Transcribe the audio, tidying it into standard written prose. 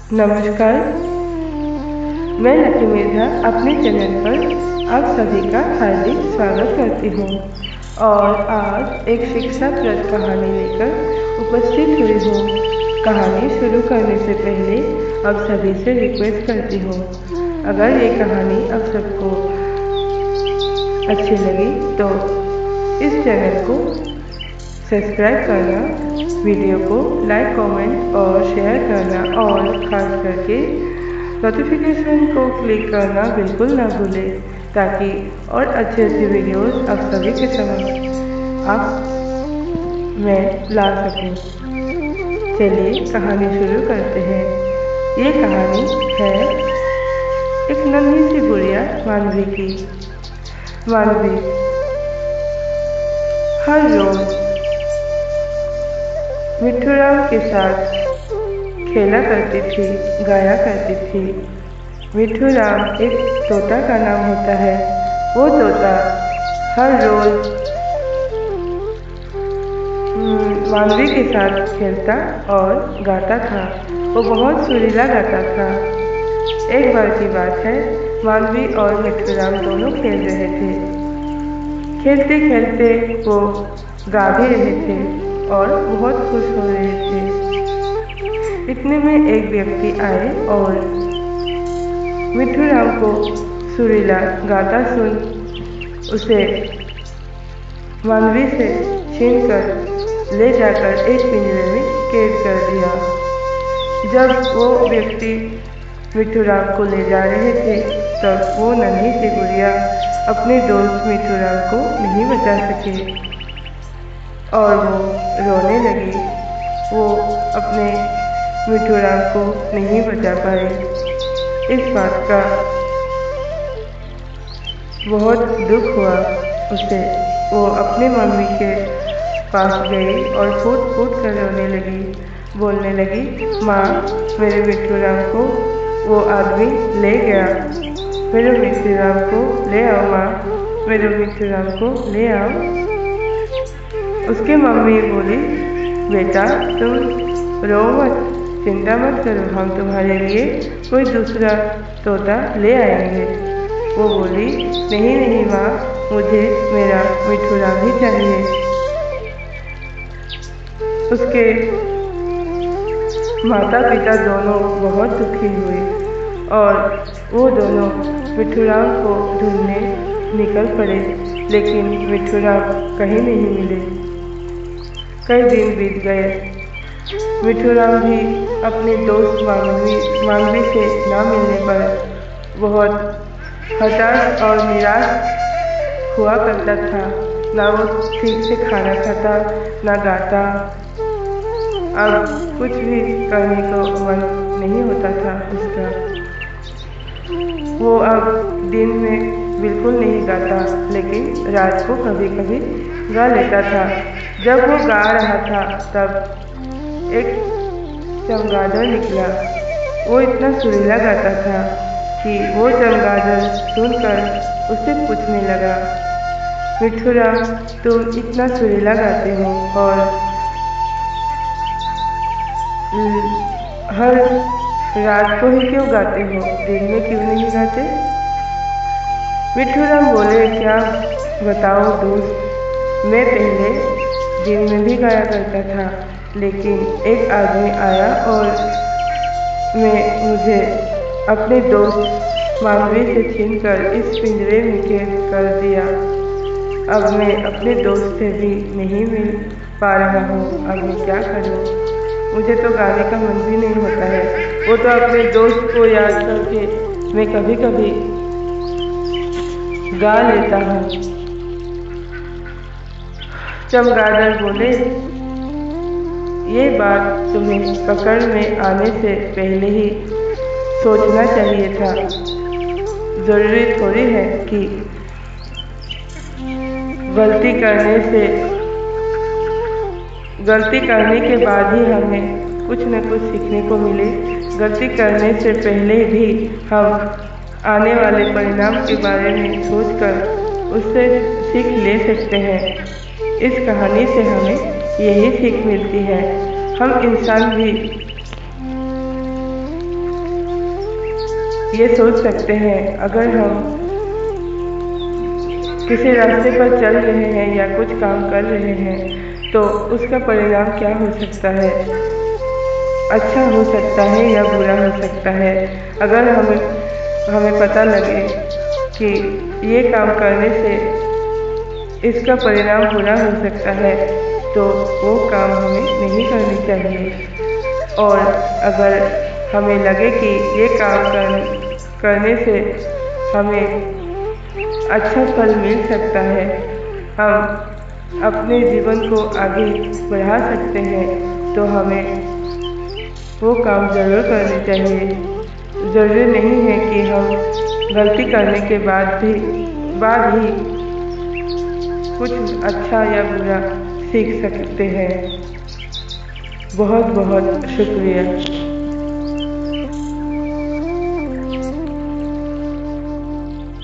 नमस्कार, मैं लकी मिर्जा अपने चैनल पर आप सभी का हार्दिक स्वागत करती हूँ और आज एक शिक्षाप्रद कहानी लेकर उपस्थित हुई हूँ। कहानी शुरू करने से पहले आप सभी से रिक्वेस्ट करती हूँ, अगर ये कहानी आप सबको अच्छी लगी तो इस चैनल को सब्सक्राइब करना, वीडियो को लाइक, कमेंट और शेयर करना और ख़ास करके नोटिफिकेशन को क्लिक करना बिल्कुल ना भूलें, ताकि और अच्छी अच्छी वीडियोस आप सभी के समक्ष मैं ला सकूं। चलिए कहानी शुरू करते हैं। ये कहानी है एक नन्ही सी गुड़िया मानवी की। मानवी हर रोज मिठूराम के साथ खेला करती थी, गाया करती थी। मिठूराम एक तोता का नाम होता है। वो तोता हर रोज मानवी के साथ खेलता और गाता था। वो बहुत सुरीला गाता था। एक बार की बात है, मानवी और मिठूराम दोनों खेल रहे थे। खेलते खेलते वो गा भी रहे थे और बहुत खुश हो रहे थे। इतने में एक व्यक्ति आए और मिठूराम को सुरीला गाता सुन उसे मानवी से छीनकर ले जाकर एक पिंजरे में कैद कर दिया। जब वो व्यक्ति मिठूराम को ले जा रहे थे, तब वो नन्ही सी गुड़िया अपने दोस्त मिठूराम को नहीं बचा सके और वो रोने लगी। वो अपने मिठूराम को नहीं बचा पाए। इस बात का बहुत दुख हुआ उसे। वो अपने मम्मी के पास गई और फूट फूट कर रोने लगी। बोलने लगी, माँ, मेरे मिठूराम को वो आदमी ले गया। मेरे मिठूराम को ले आओ माँ, मेरे मिठूराम को ले आओ। उसकी मम्मी बोली, बेटा तुम रो मत, चिंता मत करो, हम तुम्हारे लिए कोई दूसरा तोता ले आएंगे। वो बोली, नहीं नहीं माँ, मुझे मेरा मिठूराम ही चाहिए। उसके माता पिता दोनों बहुत दुखी हुए और वो दोनों मिठूराम को ढूंढने निकल पड़े, लेकिन मिठूराम कहीं नहीं मिले। कई दिन बीत गए। मिठूराम भी अपने दोस्त मानवी से ना मिलने पर बहुत हताश और निराश हुआ करता था। ना वो ठीक से खाना खाता, ना गाता। अब कुछ भी करने को मन नहीं होता था उसका। वो अब दिन में बिल्कुल नहीं गाता, लेकिन रात को कभी कभी गा लेता था। जब वो गा रहा था तब एक चमगादड़ निकला। वो इतना सुरीला गाता था कि वो चमगादड़ सुनकर उससे पूछने लगा, मिठूराम, तुम इतना सुरीला गाते हो और हर रात को ही क्यों गाते हो, दिन में क्यों नहीं गाते? मिठूराम बोले, क्या बताओ दोस्त, मैं पहले दिन में भी गाया करता था, लेकिन एक आदमी आया और मुझे अपने दोस्त मानवी से छीनकर इस पिंजरे में कैद कर दिया। अब मैं अपने दोस्त से भी नहीं मिल पा रहा हूँ। अब मैं क्या करूँ? मुझे तो गाने का मन भी नहीं होता है। वो तो अपने दोस्त को याद करके मैं कभी कभी गा लेता हूँ। चमगादड़ बोले, ये बात तुम्हें पकड़ में आने से पहले ही सोचना चाहिए था। जरूरी थोड़ी है कि गलती करने के बाद ही हमें कुछ न कुछ सीखने को मिले। गलती करने से पहले भी हम आने वाले परिणाम के बारे में सोचकर उससे सीख ले सकते हैं। इस कहानी से हमें यही सीख मिलती है। हम इंसान भी ये सोच सकते हैं अगर हम किसी रास्ते पर चल रहे हैं या कुछ काम कर रहे हैं तो उसका परिणाम क्या हो सकता है, अच्छा हो सकता है या बुरा हो सकता है। अगर हमें हमें पता लगे कि ये काम करने से इसका परिणाम बुरा हो सकता है तो वो काम हमें नहीं करनी चाहिए। और अगर हमें लगे कि ये काम करने से हमें अच्छा फल मिल सकता है, हम अपने जीवन को आगे बढ़ा सकते हैं, तो हमें वो काम ज़रूर करने चाहिए। ज़रूरी नहीं है कि हम गलती करने के बाद ही कुछ अच्छा या बुरा सीख सकते हैं। बहुत बहुत शुक्रिया।